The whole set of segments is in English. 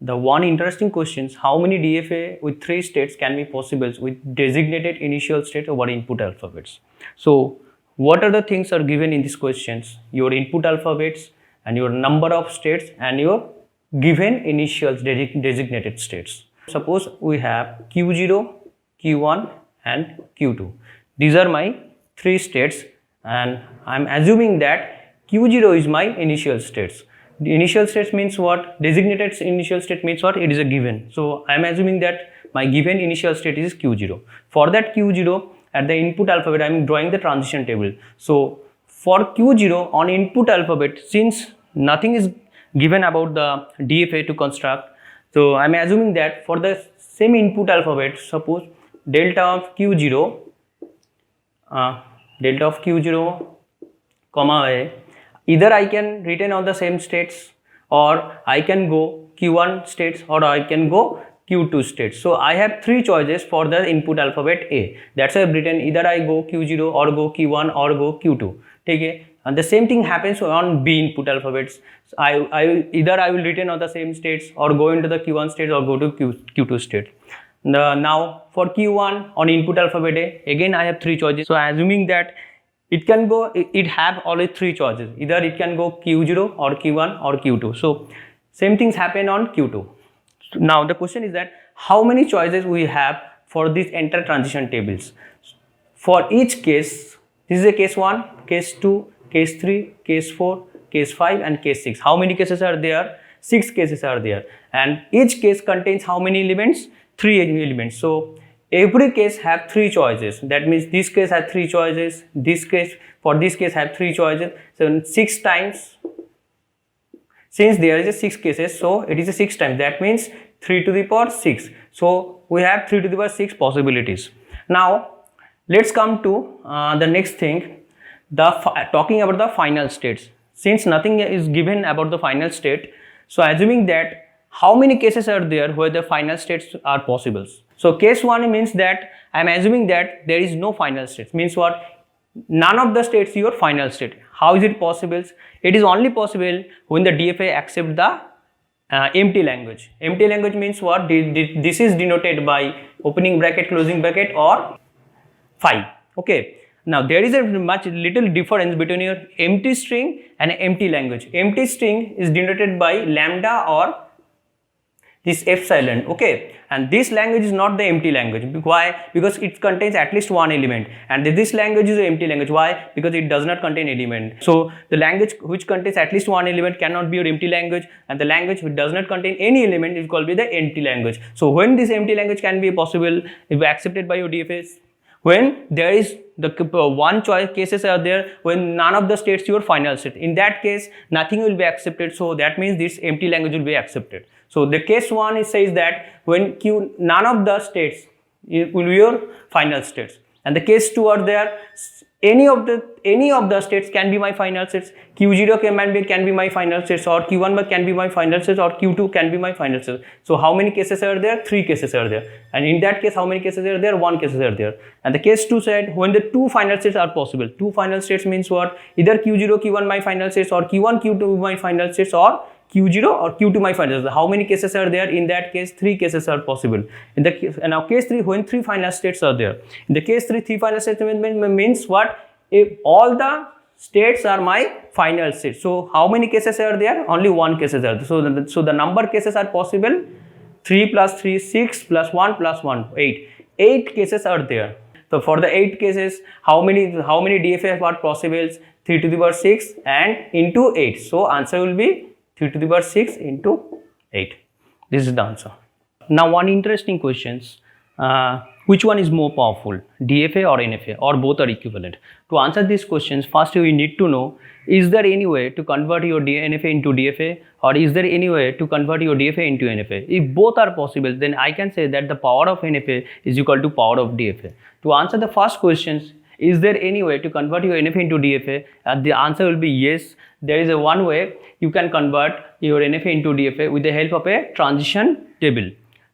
The one interesting question is how many DFA with 3 states can be possible with designated initial state over input alphabets. So what are the things are given in these questions? Your input alphabets and your number of states and your given initial designated states. Suppose we have Q0, Q1 and Q2. These are my 3 states and I am assuming that Q0 is my initial states. The initial states means what? Designated initial state means what? It is a given. So I am assuming that my given initial state is Q0. For that Q0, at the input alphabet, I am drawing the transition table. So for Q0 on input alphabet, since nothing is given about the DFA to construct, so I am assuming that for the same input alphabet, suppose delta of Q0, comma A, either I can retain all the same states or I can go Q1 states or I can go Q2 states. So I have 3 choices for the input alphabet A. That's why I've written either I go Q0 or go Q1 or go Q2. Okay? And the same thing happens on B input alphabets. So either I will retain all the same states or go into the Q1 states or go to Q2 state. Now for Q1 on input alphabet A, again I have 3 choices. So assuming that it can go, it have only 3 choices. Either it can go Q0 or Q1 or Q2. So same things happen on Q2. So now the question is that how many choices we have for these entire transition tables. For each case, this is a case 1, case 2, case 3, case 4, case 5 and case 6. How many cases are there? 6 cases are there. And each case contains how many elements? 3 elements. So every case have 3 choices. That means this case has 3 choices. This case, for this case have 3 choices. So 6 times, since there is a 6 cases, so it is a 6 times. That means 3 to the power 6. So we have 3 to the power 6 possibilities. Now let's come to the next thing. Talking about the final states. Since nothing is given about the final state, so assuming that how many cases are there where the final states are possible. So case 1 means that I am assuming that there is no final states. Means what? None of the states your final state. How is it possible? It is only possible when the DFA accept the empty language. Empty language means what? This is denoted by opening bracket, closing bracket or phi. Okay. Now there is a much little difference between your empty string and empty language. Empty string is denoted by lambda or this epsilon. Okay, and this language is not the empty language. Why? Because it contains at least one element, and this language is an empty language. Why? Because it does not contain element. So the language which contains at least one element cannot be your empty language, and the language which does not contain any element is called the empty language. So when this empty language can be possible if accepted by your DFAs, when there is the one choice cases are there when none of the states your final state. In that case, nothing will be accepted. So that means this empty language will be accepted. So the case 1 says that when none of the states will be your final states, and the case 2 are there. Any of the states can be my final states. Q0 can be my final states, or Q1 can be my final states, or Q2 can be my final states. So how many cases are there? 3 cases are there. And in that case, how many cases are there? 1 cases are there. And the case 2 said when the 2 final states are possible. 2 final states means what? Either Q0, Q1 my final states, or Q1, Q2 my final states, or Q0 or Q2 my final states. How many cases are there? In that case, 3 cases are possible. In the now case 3, when 3 final states are there. In the case 3 final states means what? If all the states are my final states. So how many cases are there? Only 1 cases are there. So the number cases are possible. 3 plus 3, 6 plus 1 plus 1, 8. 8 cases are there. So for the 8 cases, how many DFA are possible? 3 to the power 6 and into 8. So answer will be 3 to the power 6 into 8. This is the answer. Now one interesting questions. Which one is more powerful, DFA or NFA, or both are equivalent? To answer these questions, first we need to know, is there any way to convert your NFA into DFA, or is there any way to convert your DFA into NFA? If both are possible, then I can say that the power of NFA is equal to power of DFA. To answer the first questions, is there any way to convert your NFA into DFA? The answer will be yes. There is one way you can convert your NFA into DFA with the help of a transition table.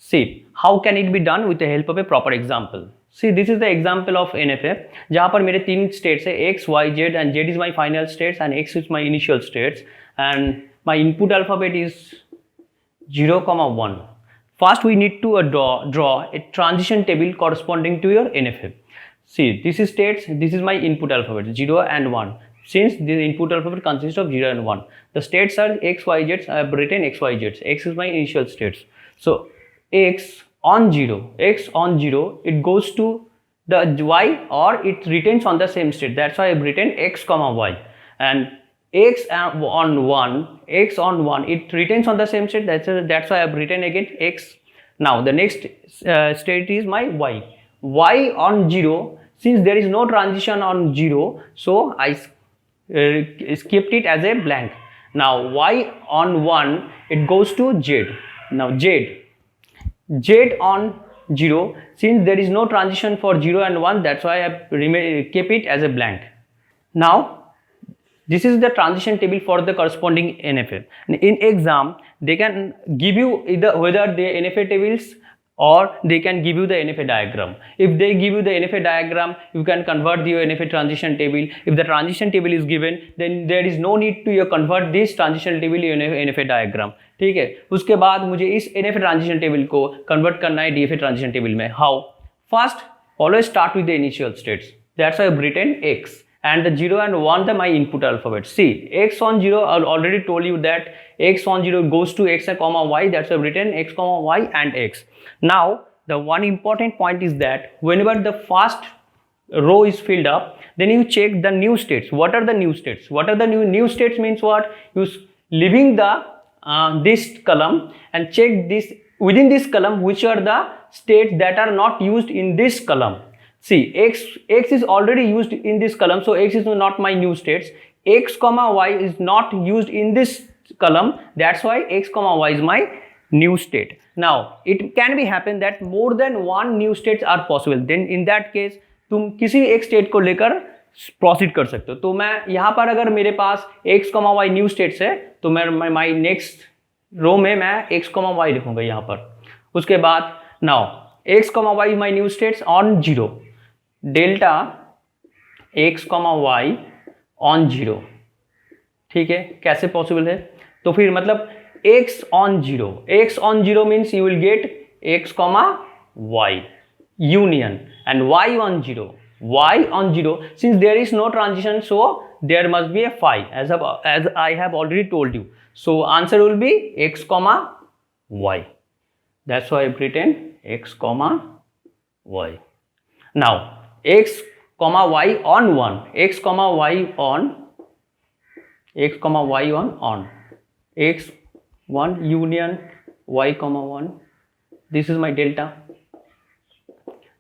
See, how can it be done with the help of a proper example? See, this is the example of NFA, जहाँ पर मेरे 3 states है X, Y, Z, and Z is my final states and X is my initial states, and my input alphabet is 0, 1. First, we need to draw a transition table corresponding to your NFA. See, this is states, this is my input alphabet, 0 and 1. Since the input alphabet consists of 0 and 1, the states are x, y, z. I have written x, y, z. X is my initial states. So, x on 0, it goes to the y or it retains on the same state. That's why I have written x, y. And x on 1, it retains on the same state. That's why I have written again x. Now, the next state is my y. Y on 0, since there is no transition on 0, so I skipped it as a blank. Now, y on 1, it goes to z. Now, z on 0, since there is no transition for 0 and 1, that's why I have kept it as a blank. Now, this is the transition table for the corresponding NFA. In exam, they can give you either whether the NFA tables or they can give you the NFA diagram. If they give you the NFA diagram, you can convert the NFA transition table. If the transition table is given, then there is no need to convert this transition table in NFA diagram. ठीक है, उसके बाद मुझे इस NFA transition table को convert करना है DFA transition table में. How? First, always start with the initial states. That's why I've written x. And the 0 and 1 the my input alphabet. See, x on 0, I already told you that x on 0 goes to x, y. That's why I've written x, y and x. Now, the one important point is that whenever the first row is filled up, then you check the new states. What are the new states? What are the new states means what? You leaving the this column and check this within this column which are the states that are not used in this column. See, x is already used in this column, so x is not my new states. X, y is not used in this column. That's why x, y is my new state. Now, it can be happen that more than one new states are possible. Then in that case, तुम किसी एक state को लेकर proceed कर सकते हो. तो मैं यहाँ पर अगर मेरे पास x, y न्यू स्टेट्स है, तो मैं माई नेक्स्ट रो में मैं x, y लिखूंगा यहाँ पर. उसके बाद now x, y my new states on 0. Delta x, y on 0. ठीक है, कैसे पॉसिबल है? तो फिर मतलब x on 0 means you will get x, y union, and y on 0. Since there is no transition, so there must be a phi as I have already told you. So answer will be x, y. That's why I've written x, y. Now x, y on 1, x, y on x 1 union y, 1. This is my delta.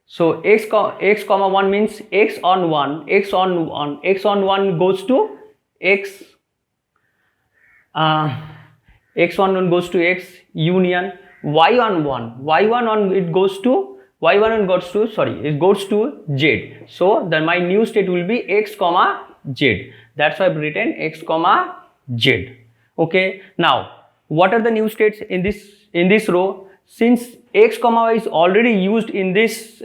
So x, 1 means x on 1, x on 1 goes to x, x on 1 goes to x union y on 1, it goes to it goes to z. So then my new state will be x, z. That's why I've written x, z. Okay. Now, what are the new states in this row? Since x, y is already used in this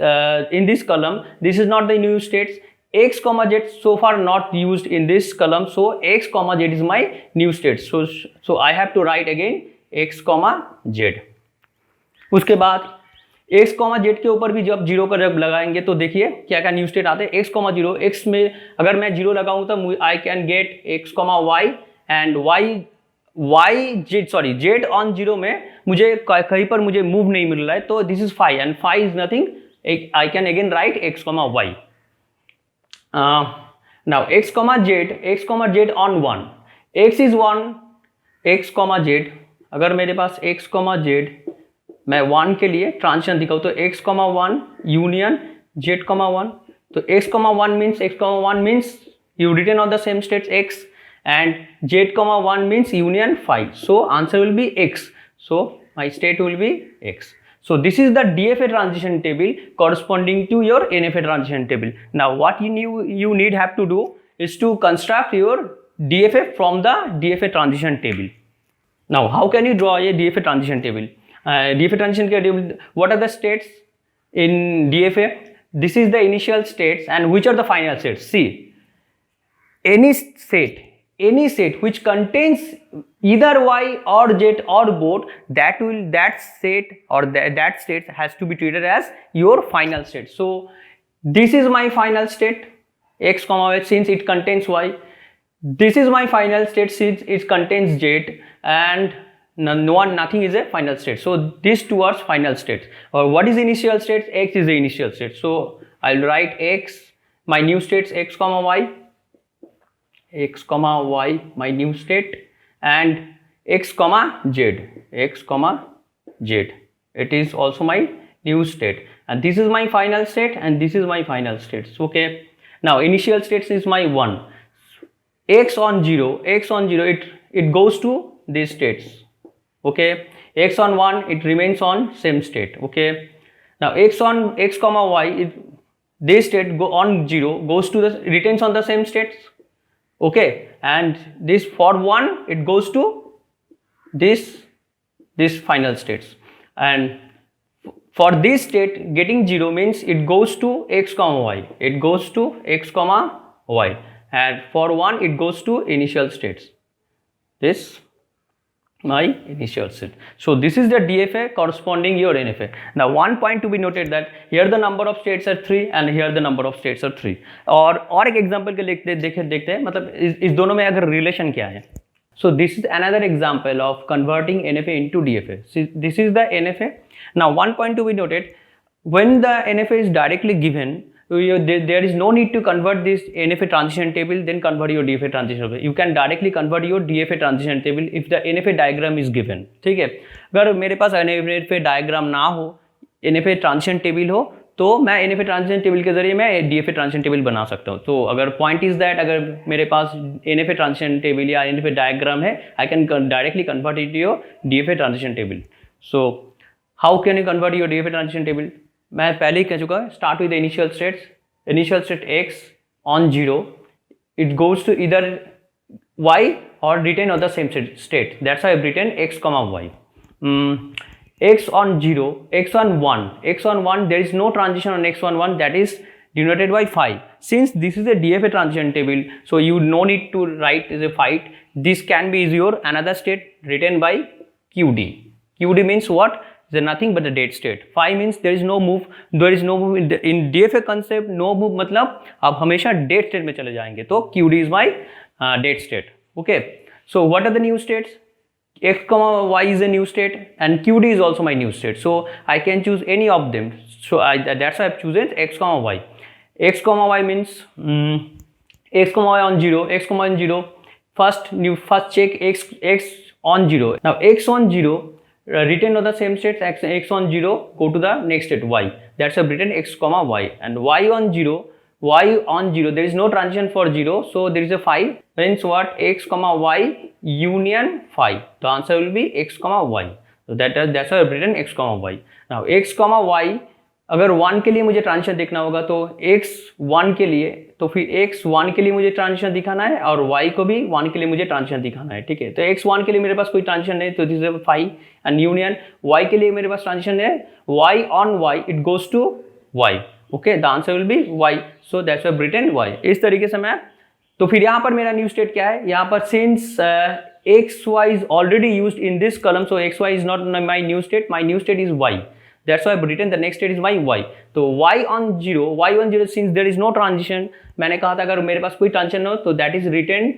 column, this is not the new states. X, z so far not used in this column, so x, z is my new states. So I have to write again x, z. उसके बाद x, z के ऊपर भी जब 0 का जब लगाएंगे तो देखिए क्या क्या न्यू स्टेट आते हैं. x, 0, x में अगर मैं 0 लगाऊं तो I can get x, y and z on 0 में मुझे कहीं पर मुझे मूव नहीं मिल रहा है, तो this is phi and phi is nothing. I can again write x, y. Now x, z on 1, x is 1, x, z. अगर मेरे पास x, z मैं 1 के लिए ट्रांजिशन दिखाऊँ तो x, 1 यूनियन z, 1. तो x, 1 means you written on the same states x, and z, 1 means union phi. So answer will be x. So my state will be x. So this is the DFA transition table corresponding to your NFA transition table. Now what you have to do is to construct your DFA from the DFA transition table. Now how can you draw a DFA transition table? DFA transition table, what are the states in DFA? This is the initial states, and which are the final states? See, any state any set which contains either y or z or both, that set or that state has to be treated as your final state. So this is my final state x comma y since it contains y. This is my final state since it contains z, and nothing is a final state. So these two are final states. Or what is initial state? X is the initial state. So I'll write x, my new states x comma y, my new state, and x comma z, it is also my new state, and this is my final state, and this is my final state. Okay, now initial states is my 1, x on 0, it goes to these states. Okay, x on 1, it remains on same state. Okay, now x comma y, this state go on 0 goes to the retains on the same states. Okay, and this for 1 it goes to this final states, and for this state getting 0 means it goes to x comma y, and for 1 it goes to initial states, this my initial state. So this is the DFA corresponding your NFA. Now one point to be noted that here the number of states are 3 and here the number of states are 3. और एक example के देखते हैं मतलब इस दोनों में अगर रिलेशन क्या है. So this is another example of converting NFA into DFA. See, this is the NFA. Now one point to be noted, when the NFA is directly given, there is no need to convert this NFA transition table, then convert your DFA transition table. You can directly convert your DFA transition table if the NFA diagram is given. ठीक है, अगर मेरे पास NFA diagram ना हो, NFA transition table हो, तो मैं NFA transition table के जरिए मैं DFA transition table बना सकता हूँ. तो अगर point is that अगर मेरे पास NFA transition table या NFA diagram है, I can directly convert it to your DFA transition table. So how can you convert your DFA transition table? मैं पहले ही कह चुका है, start with the initial state x on 0, it goes to either y or retain on the same state. That's why I've written x comma y. X on 0, x on 1, there is no transition on x on 1, that is denoted by phi. Since this is a DFA transition table, so you no need to write as a phi. This can be your another state written by QD. QD means what? Is nothing but the date state. Phi means there is no move. In DFA concept, no move मतलब आप हमेशा date state में चले जाएंगे. तो QD is my date state. Okay. So what are the new states? X comma y is a new state, and QD is also my new state. So I can choose any of them. So that's why I've chosen x comma y. X comma y means x comma y on 0. First check x on 0. Now x on 0. Retain on the same states, x on 0, go to the next state y. That's a written x comma y, and y on 0, there is no transition for 0, so there is a phi. Means what? X comma y union phi. The answer will be x comma y. So that's why I've written x comma y. Now x comma y, अगर 1 के लिए मुझे transition देखना होगा तो x 1 के लिए, तो फिर x 1 के लिए मुझे ट्रांजिशन दिखाना है और y को भी 1 के लिए मुझे ट्रांजिशन दिखाना है. ठीक है, तो x 1 के लिए मेरे पास कोई ट्रांजिशन नहीं, तो this is phi, and union y के लिए मेरे पास ट्रांजिशन है, y on y it goes to y. Okay, the answer will be y. So that's why written y. इस तरीके से मैं, तो फिर यहाँ पर मेरा न्यू स्टेट क्या है, यहाँ पर since xy is already used in this column, so xy is not my new state, my new state is y. That's why I've written the next state is my y. तो y on 0 since there is no transition, मैंने कहा था अगर मेरे पास कोई transition हो तो that is written,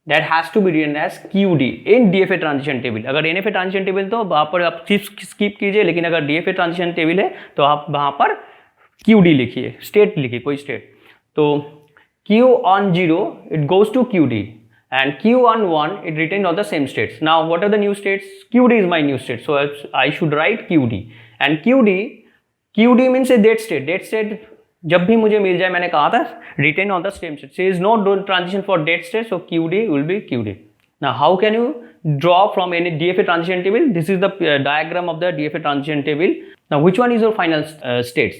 that has to be written as QD in DFA transition table. अगर NFA transition table तो वहाँ पर आप skip कीजिए, लेकिन अगर DFA transition table है तो आप वहाँ पर QD लिखिए, state लिखिए, कोई state. तो Q on 0 it goes to QD, and Q on 1 it retained all the same states. Now what are the new states? QD is my new state, so I should write QD. And QD means a date state. Date state जब भी मुझे मिल जाए, मैंने कहा था retain on the same state. There is no transition for date state, so QD will be QD. Now how can you draw from any DFA transition table? This is the diagram of the DFA transition table. Now which one is your final states?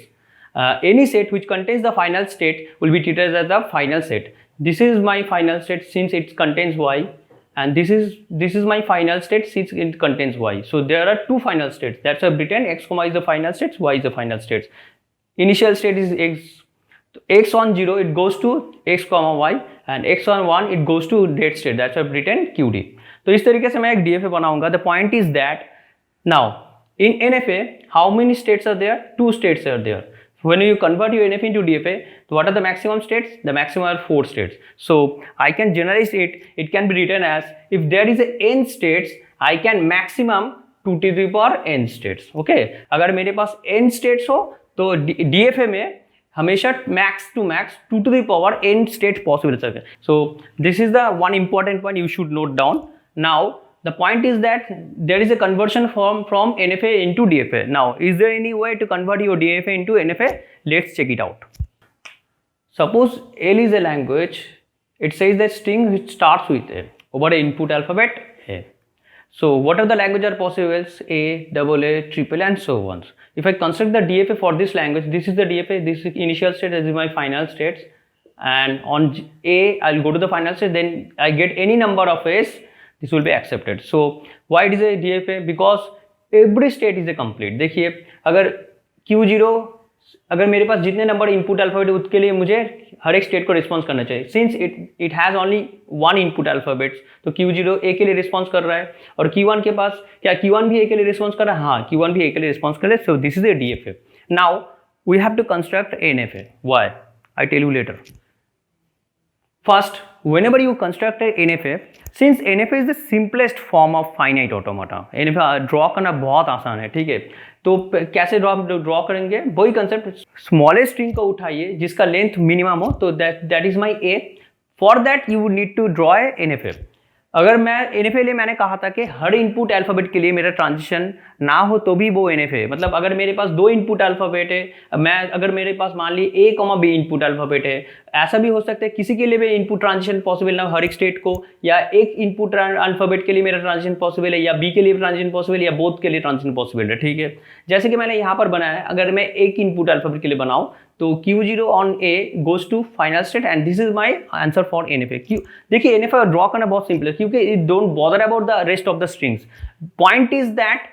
Any set which contains the final state will be treated as the final set. This is my final state since it contains y, and this is my final state since it contains y. So there are two final states. That's why I've written x comma is the final states, y is the final states. Initial state is x. x on 0 it goes to x comma y and x on 1 it goes to date state, that's why I've written QD. तो इस तरीके से मैं एक DFA बनाऊंगा. The point is that now in NFA how many states are there? 2 states are there. When you convert your NFA into DFA, what are the maximum states? The maximum are 4 states. So I can generalize it. It can be written as if there is a n states, I can maximum 2 to the power n states. Okay, अगर मेरे पास n states हो तो DFA में हमेशा max to max 2 to the power n states possible सके. So this is the one important point you should note down. Now the point is that there is a conversion from NFA into DFA. Now is there any way to convert your DFA into NFA? Let's check it out. Suppose L is a language, it says that string which starts with A over an input alphabet A. So what are the languages are possible? A, double A, triple and so on. If I construct the DFA for this language, this is the DFA, this is initial state, this is my final states, and on A I'll go to the final state, then I get any number of A's, this will be accepted. So why it is a DFA? Because every state is a complete. देखिए अगर Q0 अगर मेरे पास जितने number input alphabet उसके लिए मुझे हर एक state को रिस्पॉन्स करना चाहिए. Since it has only 1 input alphabets, तो Q0 ए के लिए रिस्पॉन्स कर रहा है और Q1 के पास क्या Q1 भी ए के लिए रिस्पॉन्स कर रहा है? हाँ, Q1 भी ए के लिए रिस्पॉन्स कर रहा है. So this is a DFA. Now we have to construct NFA. Why? I tell you later. First, whenever you construct a NFA, since NFA is the simplest form of finite automata, NFA draw करना बहुत आसान है. ठीक है, तो कैसे draw करेंगे? वही कंसेप्ट, स्मॉलेस्ट स्ट्रिंग को उठाइए जिसका लेंथ मिनिमम हो, तो that is my A. For that you would need to draw a NFA. अगर मैं NFA लिए मैंने कहा था कि हर इनपुट अल्फाबेट के लिए मेरा ट्रांजिशन ना हो तो भी वो NFA. मतलब अगर मेरे पास 2 इनपुट अल्फाबेट है, अगर मेरे पास मान ली A, B इनपुट अल्फाबेट है, ऐसा भी हो सकता है किसी के लिए भी इनपुट ट्रांजिशन पॉसिबल ना हर एक स्टेट को, या एक इनपुट अल्फाबेट के लिए मेरा ट्रांजिशन पॉसिबल है, या B के लिए ट्रांजिशन पॉसिबल है, या बोथ के लिए ट्रांजिशन पॉसिबल है. ठीक है, जैसे कि मैंने यहाँ पर बनाया है, अगर मैं एक इनपुट अल्फाबेट के लिए बनाऊँ तो Q0 on A goes to final state and this is my answer for NFA. देखिए NFA ड्रॉ करना बहुत सिंपल है क्योंकि it don't bother about the rest of the strings. Point is that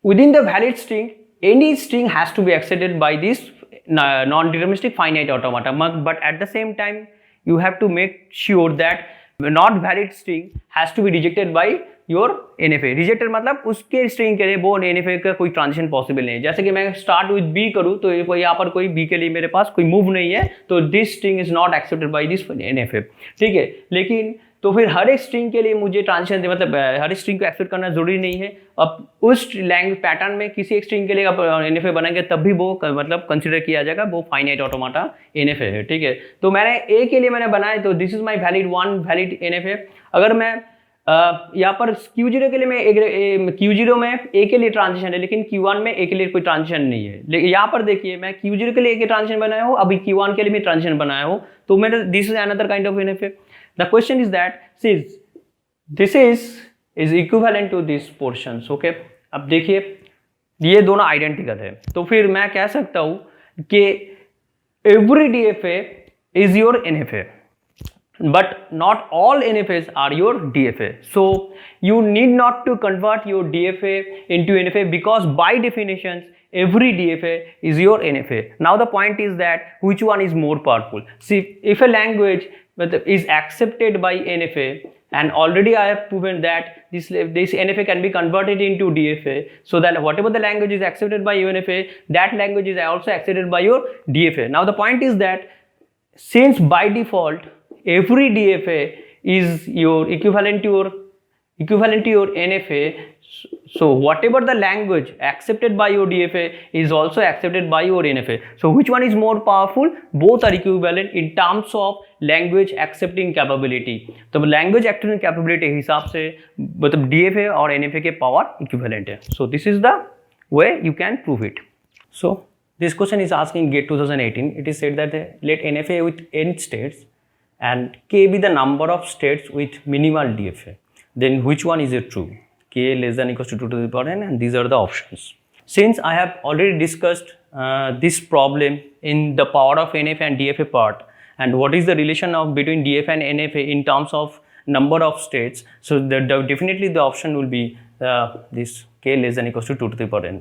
within the valid string, any string has to be accepted by this non-deterministic finite automata. But at the same time, you have to make sure that not valid string has to be rejected by your NFA. Rejected मतलब उसके string के लिए वो NFA का कोई transition possible नहीं है. जैसे कि मैं स्टार्ट विद B करूँ तो यहाँ पर कोई B के लिए मेरे पास कोई मूव नहीं है, तो this string is not accepted by this NFA. ठीक है, लेकिन तो फिर हर एक स्ट्रिंग के लिए मुझे ट्रांजिशन मतलब हर एक स्ट्रिंग को एक्सेप्ट करना जरूरी नहीं है. अब उस लैंग्वेज पैटर्न में किसी एक स्ट्रिंग के लिए आप NFA बनाएंगे तब भी वो मतलब कंसिडर किया जाएगा, वो फाइनाइट ऑटोमाटा NFA है. ठीक है, तो मैंने A के लिए मैंने बनाया तो this is my valid one valid NFA. अगर मैं यहाँ पर Q0 के लिए मैं Q0 में A के लिए ट्रांजिशन है, लेकिन Q1 में A के लिए कोई ट्रांजिशन नहीं है. लेकिन यहाँ पर देखिए मैं Q0 के लिए A के ट्रांजिशन बनाया हो, अभी Q1 के लिए भी ट्रांजिशन बनाया हो, तो मेरे this is another kind of NFA. The question is that since this is equivalent to this portions. Okay, अब देखिए ये दोनों आइडेंटिकल है, तो फिर मैं कह सकता हूँ कि every DFA is your NFA. But not all NFAs are your DFA. So you need not to convert your DFA into NFA because by definitions every DFA is your NFA. Now the point is that which one is more powerful. See, if a language is accepted by NFA, and already I have proven that this NFA can be converted into DFA, so that whatever the language is accepted by NFA, that language is also accepted by your DFA. Now the point is that since by default every DFA is your equivalent to your NFA, so whatever the language accepted by your DFA is also accepted by your NFA. So which one is more powerful? Both are equivalent in terms of language accepting capability. तो language accepting capability हिसाब से मतलब DFA और NFA के power equivalent है. So this is the way you can prove it. So this question is asked in GATE 2018. It is said that let NFA with n states and K be the number of states with minimal DFA, then which one is it true? K less than equals to 2 to the power n, and these are the options. Since I have already discussed this problem in the power of NFA and DFA part, and what is the relation of between DFA and NFA in terms of number of states, so definitely the option will be this K less than equals to 2 to the power n.